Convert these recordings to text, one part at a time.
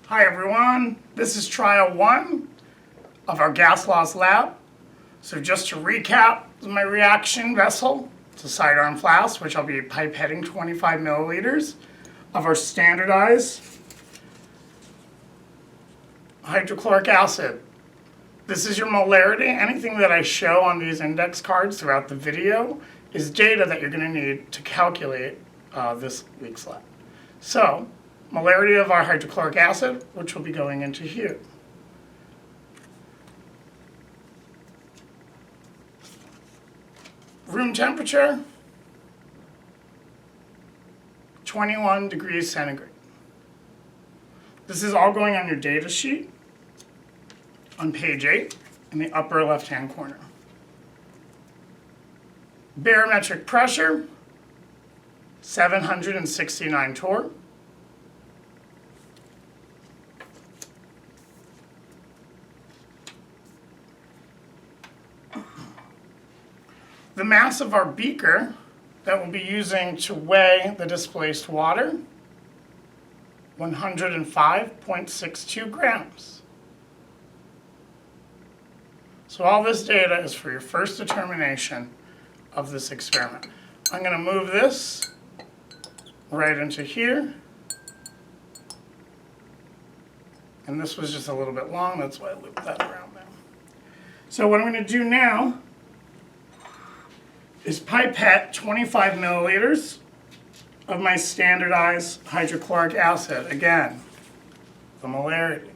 Hi everyone, this is trial 1 of our gas loss lab. So just to recap, this is my reaction vessel. It's a sidearm flask, which I'll be pipetting 25 milliliters of our standardized hydrochloric acid. This is your molarity. Anything that I show on these index cards throughout the video is data that you're going to need to calculate this week's lab. So, molarity of our hydrochloric acid, which will be going into here. Room temperature, 21 degrees centigrade. This is all going on your data sheet on page 8 in the upper left-hand corner. Barometric pressure, 769 torr. The mass of our beaker that we'll be using to weigh the displaced water, 105.62 grams. So all this data is for your first determination of this experiment. I'm going to move this right into here. And this was just a little bit long, that's why I looped that around there. So what I'm going to do now is pipette 25 milliliters of my standardized hydrochloric acid. Again, the molarity.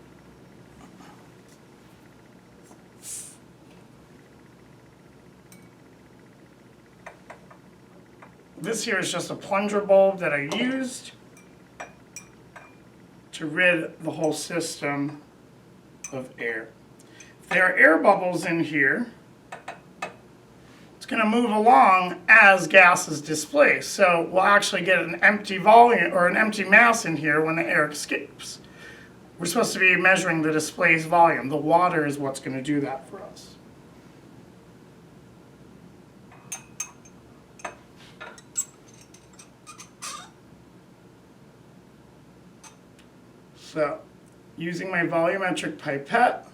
This here is just a plunger bulb that I used to rid the whole system of air. If there are air bubbles in here, it's going to move along as gas is displaced. So we'll actually get an empty volume or an empty mass in here when the air escapes. We're supposed to be measuring the displaced volume. The water is what's going to do that for us. So, using my volumetric pipette,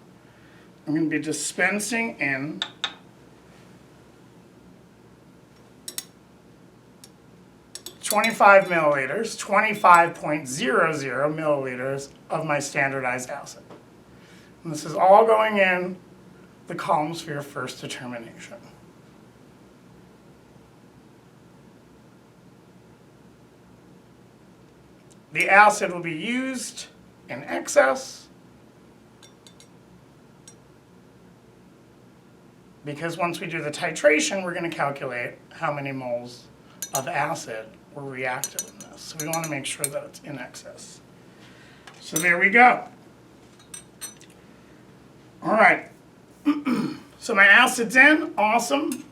I'm going to be dispensing in .25 milliliters, 25.00 milliliters of my standardized acid. And this is all going in the columns for your first determination. The acid will be used in excess because once we do the titration, we're going to calculate how many moles of acid were reactive in this. So we want to make sure that it's in excess. So there we go. All right. So my acid's in. Awesome.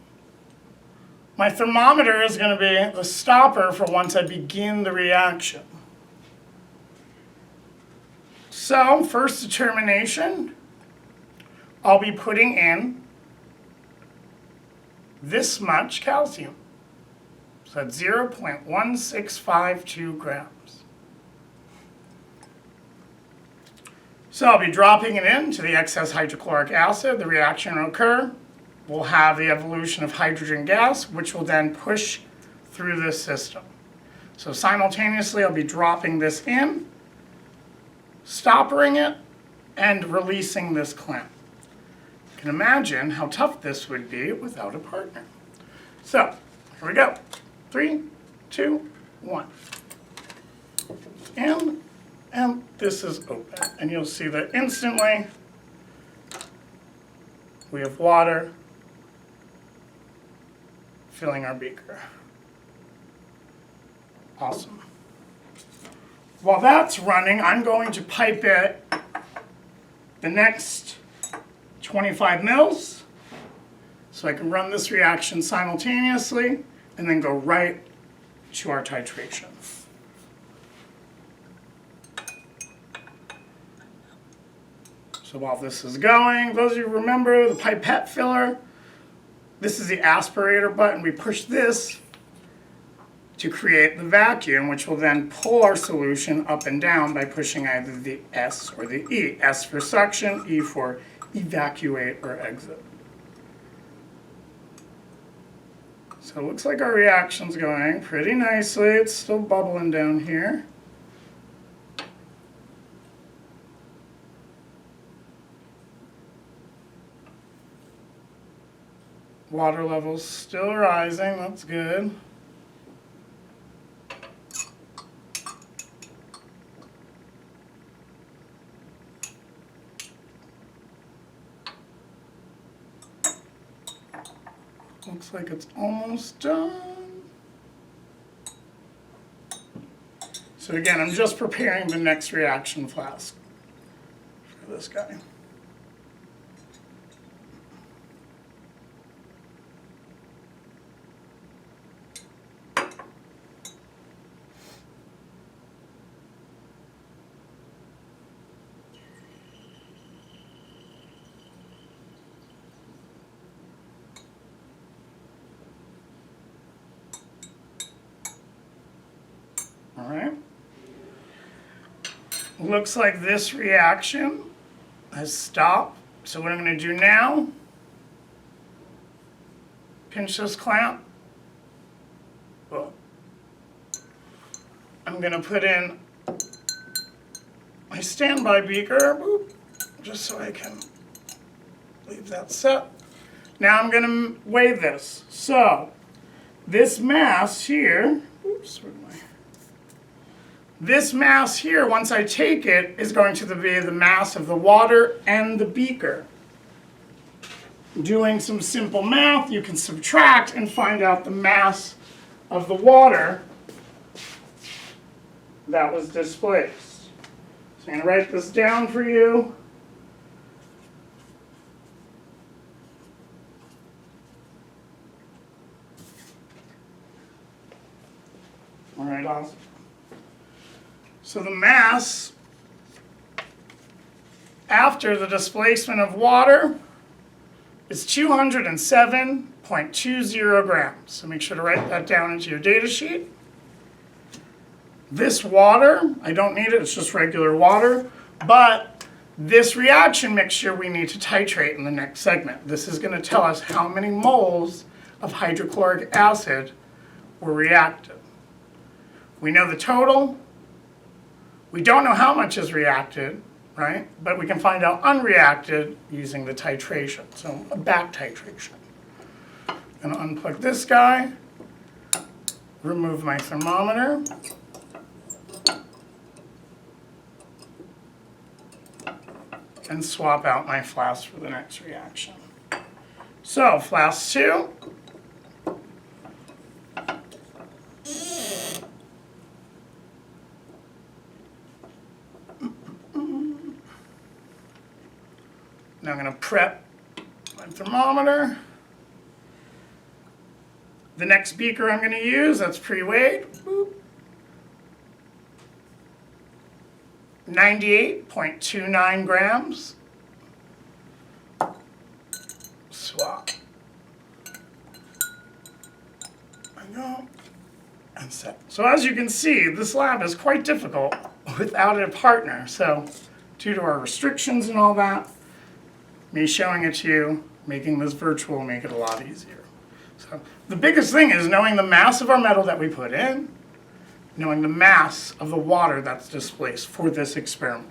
My thermometer is going to be the stopper for once I begin the reaction. So, first determination, I'll be putting in this much calcium. So that's 0.1652 grams. So I'll be dropping it into the excess hydrochloric acid. The reaction will occur. We'll have the evolution of hydrogen gas, which will then push through this system. So simultaneously, I'll be dropping this in, stoppering it, and releasing this clamp. You can imagine how tough this would be without a partner. So, here we go. 3, 2, 1. And this is open. And you'll see that instantly we have water filling our beaker. Awesome. While that's running, I'm going to pipette the next 25 mils so I can run this reaction simultaneously and then go right to our titration. So while this is going, those of you who remember the pipette filler, this is the aspirator button. We push this to create the vacuum, which will then pull our solution up and down by pushing either the S or the E. S for suction, E for evacuate or exit. So it looks like our reaction's going pretty nicely. It's still bubbling down here. Water level's still rising, that's good. Looks like it's almost done. So again, I'm just preparing the next reaction flask for this guy. All right. Looks like this reaction has stopped. So what I'm going to do now, pinch this clamp. Well, I'm going to put in my standby beaker, just so I can leave that set. Now I'm going to weigh this. So this mass here, this mass here, once I take it, is going to be the mass of the water and the beaker. Doing some simple math, you can subtract and find out the mass of the water that was displaced. So I'm going to write this down for you. All right, awesome. So the mass after the displacement of water is 207.20 grams. So make sure to write that down into your data sheet. This water, I don't need it, it's just regular water, but this reaction mixture we need to titrate in the next segment. This is going to tell us how many moles of hydrochloric acid were reacted. We know the total. We don't know how much is reacted, right? But we can find out unreacted using the titration, so a back titration. I'm going to unplug this guy, remove my thermometer, and swap out my flask for the next reaction. So, flask 2. Now I'm going to prep my thermometer. The next beaker I'm going to use, that's pre-weighed. 98.29 grams. Swap. There we go. And set. So as you can see, this lab is quite difficult without a partner. So due to our restrictions and all that, me showing it to you, making this virtual, make it a lot easier. So the biggest thing is knowing the mass of our metal that we put in, knowing the mass of the water that's displaced for this experiment.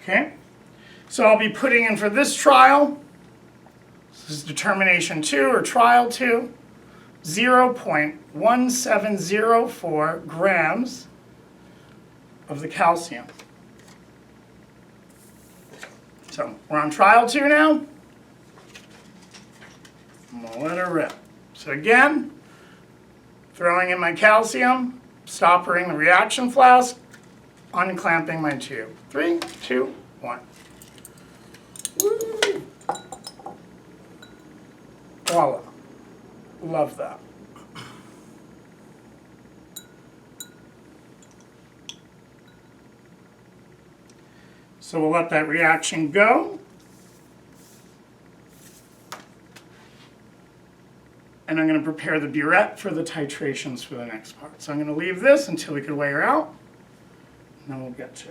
Okay? So I'll be putting in for this trial, this is determination 2 or trial 2, 0.1704 grams of the calcium. So we're on trial 2 now. I'm going to let her rip. So again, throwing in my calcium, stoppering the reaction flask, unclamping my tube. 3, 2, 1. Woo. Voila. Love that. So we'll let that reaction go. And I'm going to to prepare the burette for the titrations for the next part. So I'm going to leave this until we can weigh her out, and then we'll get to.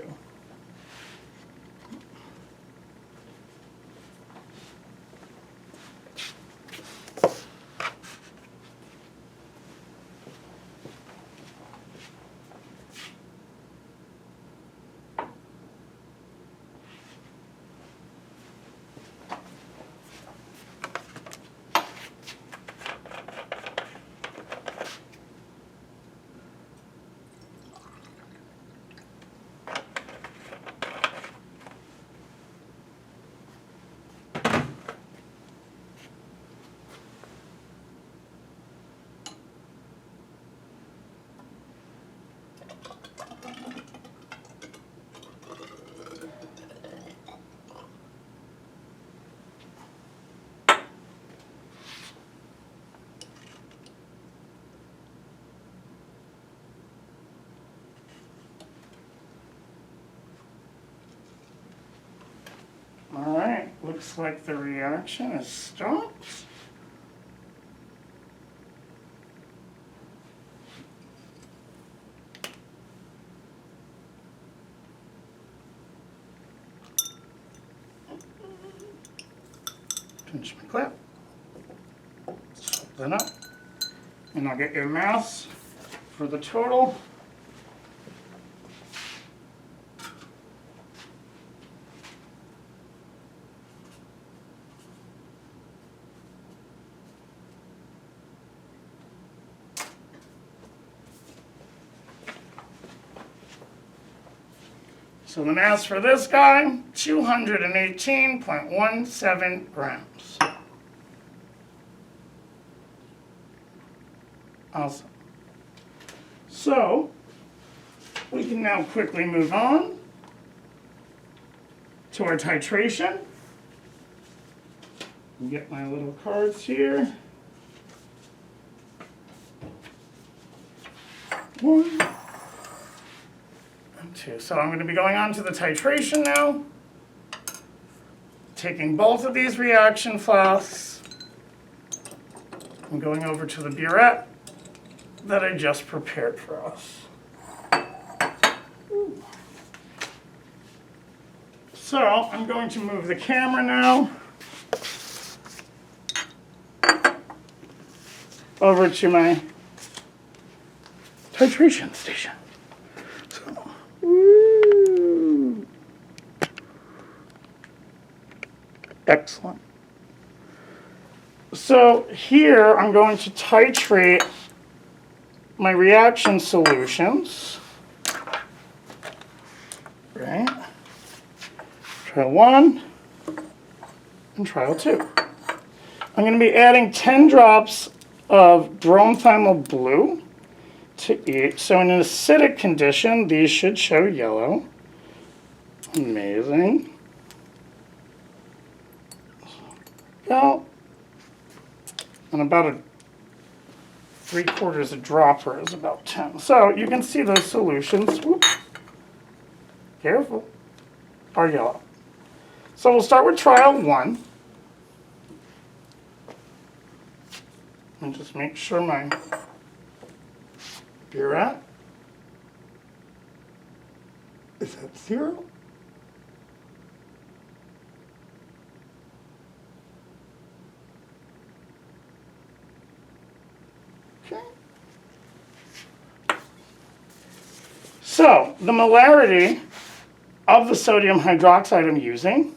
All right, looks like the reaction has stopped. Pinch my clip. Then up. And I'll get your mass for the total. So the mass for this guy, 218.17 grams. Awesome. So we can now quickly move on to our titration. Get my little cards here. 1 and 2. So I'm going to be going on to the titration now. Taking both of these reaction flasks. I'm going over to the burette that I just prepared for us. So I'm going to move the camera now over to my titration station. So, woo. Excellent. So here I'm going to titrate my reaction solutions. Right? Trial 1 and trial 2. I'm going to be adding 10 drops of bromothiamyl blue to each. So in an acidic condition, these should show yellow. Amazing. Well, and about a 3/4 dropper is about 10. So you can see those solutions, whoop, careful, are yellow. So we'll start with trial 1. And just make sure my burette is at 0. Okay. So the molarity of the sodium hydroxide I'm using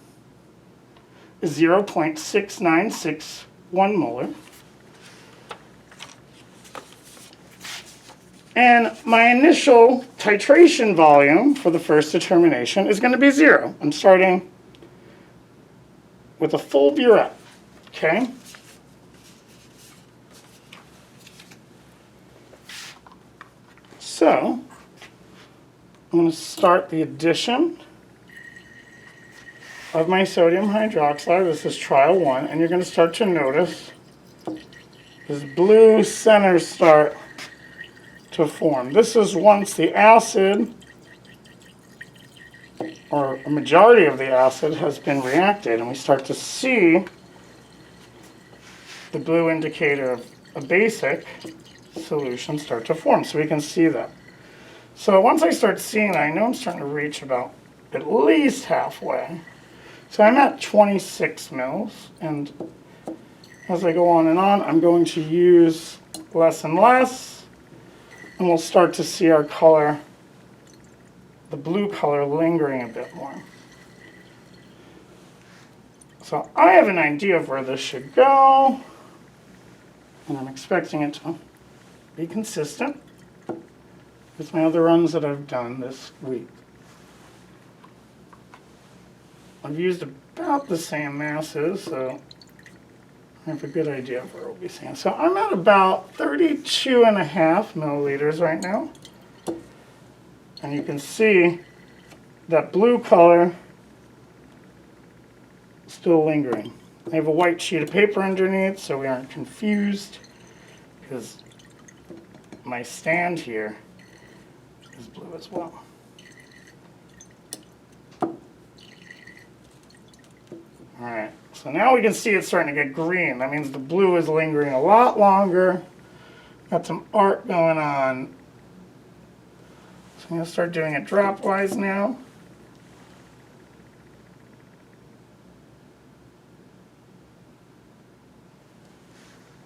is 0.6961 molar. And my initial titration volume for the first determination is going to be 0. I'm starting with a full burette, okay? So I'm going to start the addition of my sodium hydroxide. This is trial 1, and you're going to start to notice this blue center start to form. This is once the acid, or a majority of the acid, has been reacted, and we start to see the blue indicator of a basic solution start to form, so we can see that. So once I start seeing that, I know I'm starting to reach about at least halfway. So I'm at 26 mils, and as I go on and on, I'm going to use less and less, and we'll start to see our color, the blue color, lingering a bit more. So I have an idea of where this should go, and I'm expecting it to be consistent with my other runs that I've done this week. I've used about the same masses, so I have a good idea of where we'll be seeing. So I'm at about 32.5 milliliters right now. And you can see that blue color still lingering. I have a white sheet of paper underneath so we aren't confused, because my stand here is blue as well. Alright, so now we can see it's starting to get green. That means the blue is lingering a lot longer. Got some art going on. So I'm going to start doing it drop-wise now.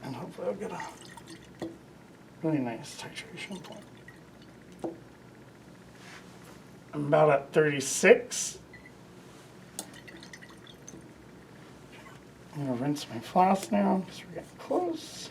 And hopefully I'll get a really nice titration point. I'm about at 36. I'm going to rinse my flask now because we're getting close.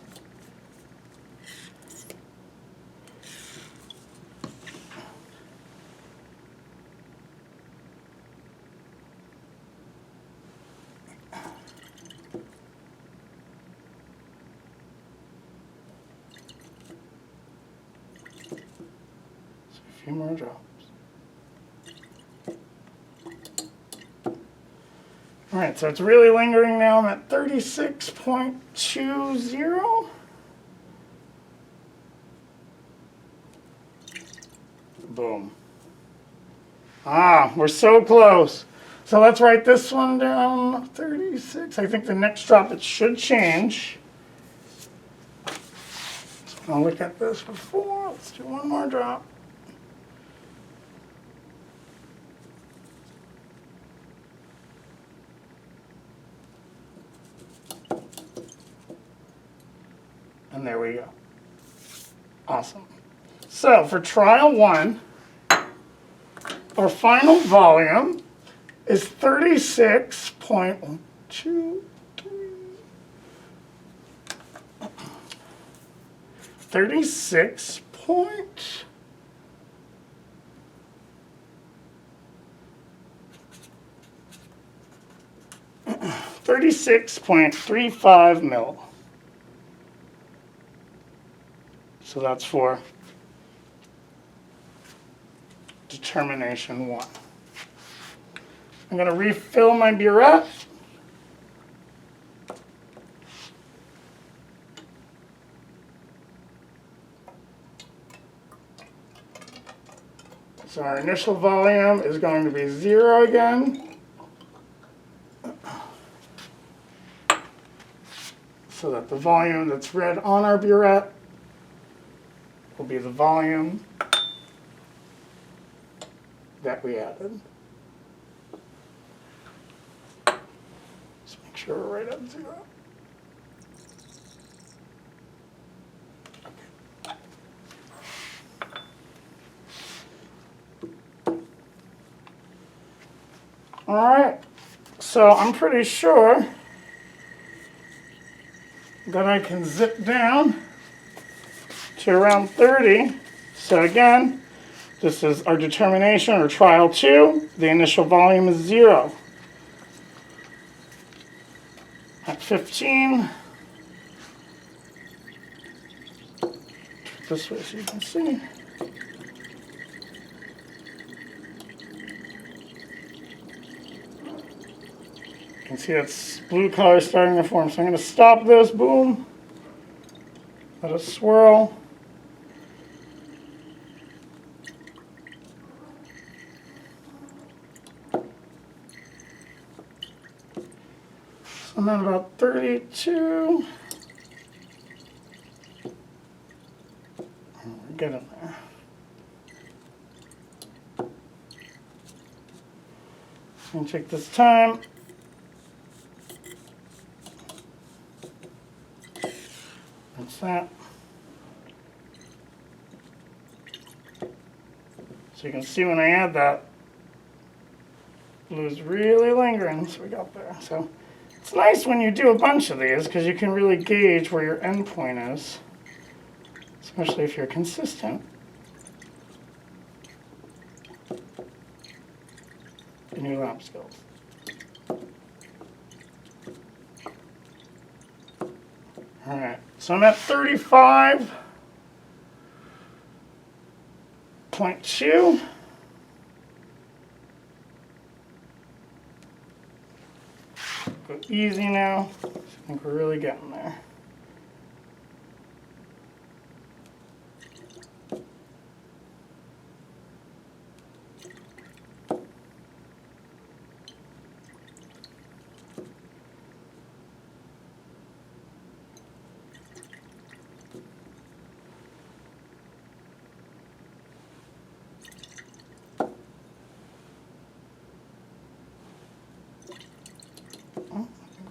So a few more drops. All right, so it's really lingering now. I'm at 36.20. Boom. Ah, we're so close. So let's write this one down, 36. I think the next drop it should change. So I'll look at this before. Let's do one more drop. And there we go. Awesome. So for trial 1, our final volume is 36.123. 36 point. $36.35 mil. So that's for determination 1. I'm going to refill my burette. So our initial volume is going to be 0 again. So that the volume that's read on our burette will be the volume that we added. Just make sure we're right at 0. All right, so I'm pretty sure that I can zip down to around 30. So again, this is our determination or trial 2. The initial volume is 0. At 15, this way so you can see. You can see that's blue color starting to form. So I'm going to stop this, boom, let it swirl. So I'm at about 32. get in there. And check this time. That's that. So you can see when I add that, blue's really lingering, so we got there. So it's nice when you do a bunch of these because you can really gauge where your end point is, especially if you're consistent in your lap skills. All right, so I'm at 35.2. Go easy now. I think we're really getting there.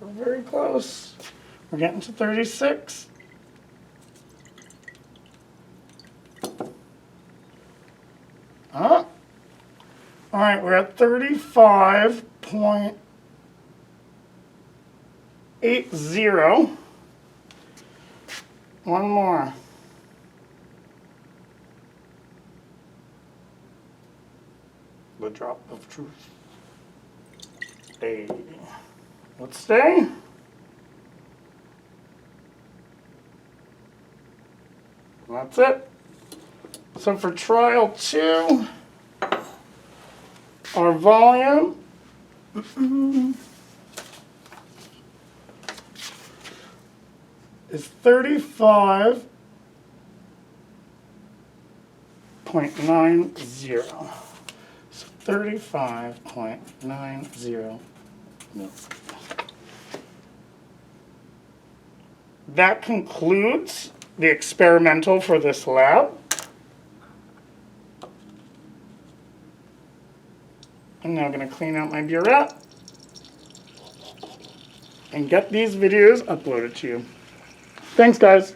We're very close. We're getting to 36. All right, we're at 35.80. One more. The drop of truth. 80. Let's stay. That's it. So for trial 2, our volume is 35.90. So 35.90 mils. That concludes the experimental for this lab. I'm now going to clean out my burette and get these videos uploaded to you. Thanks, guys.